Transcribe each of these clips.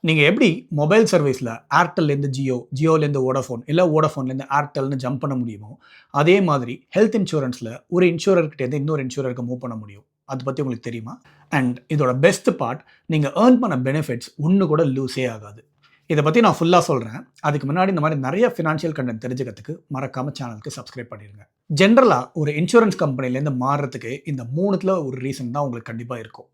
நீங்க எப்படி மொபைல் சர்வீஸ்ல ஏர்டெல்லேருந்து ஜியோ, ஜியோலேருந்து வோடாஃபோன், இல்ல வோடாஃபோன்லேருந்து ஏர்டெல்னு ஜம்ப் பண்ண முடியுமோ, அதே மாதிரி ஹெல்த் இன்சூரன்ஸ்ல ஒரு இன்சூரர் கிட்டேருந்து இன்னொரு இன்சூரருக்கு மூவ் பண்ண முடியும். அத பத்தி உங்களுக்கு தெரியுமா? அண்ட் இதோட பெஸ்ட் பார்ட் நீங்க ஏர்ன் பண்ண பெனிஃபிட்ஸ் ஒண்ணு கூட லூஸே ஆகாது. இத பத்தி நான் ஃபுல்லா சொல்றேன். அதுக்கு முன்னாடி இந்த மாரி நெறைய ஃபினான்ஷியல் கன்டென்ட் தெரிஞ்சுக்கிறதுக்கு மறக்காம சேனலுக்கு சப்ஸ்கிரைப் பண்ணிருங்க. ஜெனரலா ஒரு இன்சூரன்ஸ் கம்பெனிலேருந்து மாறுறதுக்கு இந்த 3த்துல ஒரு ரீசன் தான் உங்களுக்கு கண்டிப்பா இருக்கும்.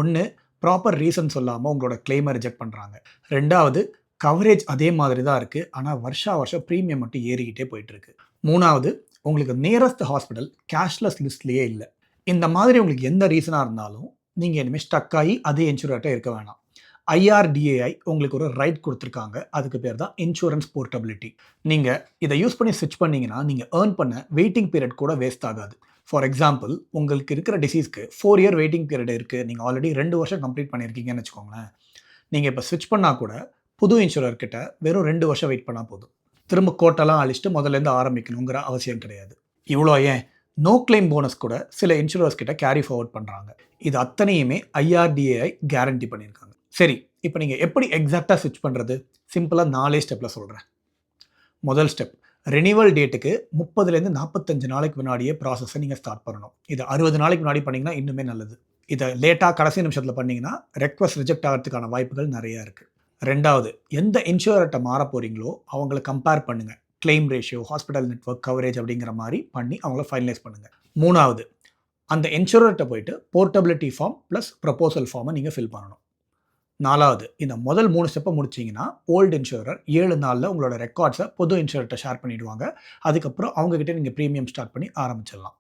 1 ப்ராப்பர் ரீசன் சொல்லாம உங்களோட கிளைம ரிஜெக்ட் பண்றாங்க. 2வது கவரேஜ் அதே மாதிரி தான் இருக்கு. ஆனா வருஷா வருஷம் பிரீமியம் மட்டும் ஏறிக்கிட்டே போயிட்டு இருக்கு. 3வது உங்களுக்கு நியரஸ்ட் ஹாஸ்பிட்டல் கேஷ்லெஸ் லிஸ்ட்லயே இல்ல. இந்த மாதிரி உங்களுக்கு எந்த ரீசனா இருந்தாலும் நீங்க இனிமே ஸ்டக் ஆகி அதே இன்சூரர்ட்ட இருக்க வேணாம். IRDAI உங்களுக்கு ஒரு ரைட் குடுத்துருக்காங்க. அதுக்கு பேர் தான் இன்சூரன்ஸ் போர்ட்டபிலிட்டி. நீங்க இத யூஸ் பண்ணி ஸ்விட்ச் பண்ணீங்கன்னா, நீங்க ஏர்ன் பண்ண வெயிட்டிங் பீரியட் கூட வேஸ்ட் ஆகாது. ஃபார் எக்ஸாம்பிள் உங்களுக்கு இருக்கிற டிசீஸ்க்கு 4 இயர் வெயிட்டிங் பீரியட் இருக்கு. நீங்க ஆல்ரெடி 2 வருஷம் கம்ப்ளீட் பண்ணியிருக்கீங்கன்னு வச்சுக்கோங்களேன். நீங்க இப்ப ஸ்விட்ச் பண்ணா கூட புது இன்சூரர் கிட்ட வெறும் 2 வருஷம் வெயிட் பண்ணா போதும். திரும்ப கோட்டெல்லாம் அழிச்சுட்டு முதல்லேருந்து ஆரம்பிக்கணுங்கிற அவசியம் கிடையாது. இவ்வளோ ஏன் நோ கிளைம் போனஸ் கூட சில இன்சூரர்ஸ் கிட்ட கேரி ஃபார்வர்ட் பண்றாங்க. இது அத்தனையுமே IRDAI கேரண்டி பண்ணியிருக்காங்க. சரி, இப்ப நீங்க எப்படி எக்ஸாக்ட்டா ஸ்விட்ச் பண்றது? சிம்பிளா 4 ஸ்டெப்ல சொல்றேன். முதல் ஸ்டெப் ரினிவல் டேட்டுக்கு 30லேருந்து 45 நாளைக்கு முன்னாடியே ப்ராசஸை நீங்க ஸ்டார்ட் பண்ணணும். இது 60 நாளைக்கு முன்னாடி பண்ணீங்கன்னா இன்னுமே நல்லது. இத லேட்டா கடைசி நிமிஷத்துல பண்ணீங்கன்னா, ரெக்வெஸ்ட் ரிஜெக்ட் ஆகறதுக்கான வாய்ப்புகள் நெறைய இருக்கு. 2வது எந்த இன்சூரர்ட்ட மாறப் போறீங்களோ, அவங்கள கம்பேர் பண்ணுங்க. Claim ratio, hospital network coverage அப்படிங்கிற மாரி பண்ணி அவங்கள ஃபைனலைஸ் பண்ணுங்க. 3வது அந்த இன்சூரர்ட்ட போயிட்டு போர்ட்டபிலிட்டி ஃபார்ம் பிளஸ் ப்ரொபோசல் ஃபார்ம நீங்க ஃபில் பண்ணணும். 4வது இந்த முதல் 3 ஸ்டெப்ப முடிச்சீங்கன்னா, ஓல்ட் இன்சூரர் 7 நாள்ல உங்களோட ரெக்கார்ட்ஸ புது இன்சூரர்ட்ட ஷேர் பண்ணிடுவாங்க. அதுக்கப்புறம் அவங்க கிட்ட நீங்க பிரீமியம் ஸ்டார்ட் பண்ணி ஆரம்பிச்சிடலாம்.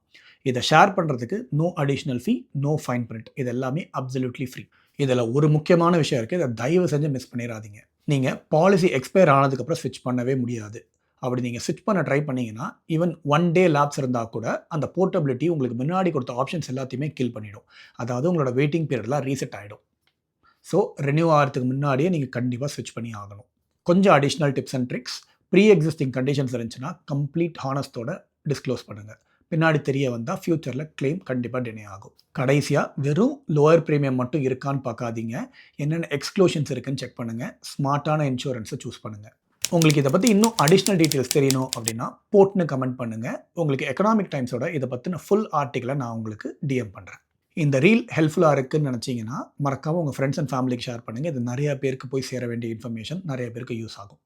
இத ஷேர் பண்றதுக்கு நோ அடிஷனல் ஃபீ, நோ ஃபைன் பிரிண்ட். இது எல்லாமே அப்சல்யூட்லி ஃப்ரீ. இதுல ஒரு முக்கியமான விஷயம் இருக்கு. இத தயவு செஞ்சு மிஸ் பண்ணிறாதீங்க. நீங்க பாலிசி எக்ஸ்பயர் ஆனதுக்கப்புறம் ஸ்விட்ச் பண்ணவே முடியாது. அப்படி நீங்க ஸ்விட்ச் பண்ண ட்ரை பண்ணீங்கன்னா, ஈவன் 1 டே லேப்ஸ் இருந்தா கூட அந்த போர்ட்டபிலிட்டி உங்களுக்கு முன்னாடி கொடுத்த ஆப்ஷன்ஸ் எல்லாத்தையுமே கில் பண்ணிடும். அதாவது உங்களோட வெயிட்டிங் பீரியட்லாம் ரீசெட் ஆயிடும். ஸோ ரினியூ ஆகிறதுக்கு முன்னாடியே நீங்கள் கண்டிப்பாக ஸ்விட்ச் பண்ணி ஆகணும். கொஞ்சம் additional tips and tricks pre existing conditions இருந்துச்சுன்னா கம்ப்ளீட் ஹானஸ்டோட டிஸ்க்ளோஸ் பண்ணுங்கள். பின்னாடி தெரிய வந்தால் ஃப்யூச்சரில் கிளைம் கண்டிப்பாக டினே ஆகும். கடைசியாக வெறும் லோயர் ப்ரீமியம் மட்டும் இருக்கான்னு பார்க்காதீங்க. என்னென்ன எக்ஸ்க்ளூஷன்ஸ் இருக்குன்னு செக் பண்ணுங்கள். ஸ்மார்ட்டான இன்சூரன்ஸை சூஸ் பண்ணுங்கள். உங்களுக்கு இதை பற்றி இன்னும் அடிஷ்னல் டீட்டெயில்ஸ் தெரியணும் அப்படின்னா போட்னு கமெண்ட் பண்ணுங்கள். உங்களுக்கு எக்கனாமிக் டைம்ஸோட இதை பற்றின ஃபுல் ஆர்டிக்கலை நான் உங்களுக்கு DM பண்ணுறேன். இந்த ரீல் ஹெல்ப்ஃபுல்லாக இருக்குன்னு நினச்சிங்கன்னா மறக்காமல் உங்கள் ஃப்ரெண்ட்ஸ் அண்ட் ஃபேமிலிக்கு ஷேர் பண்ணுங்கள். இது நிறையா பேருக்கு போய் சேர வேண்டிய இன்ஃபர்மேஷன் நிறைய பேருக்கு யூஸ் ஆகும்.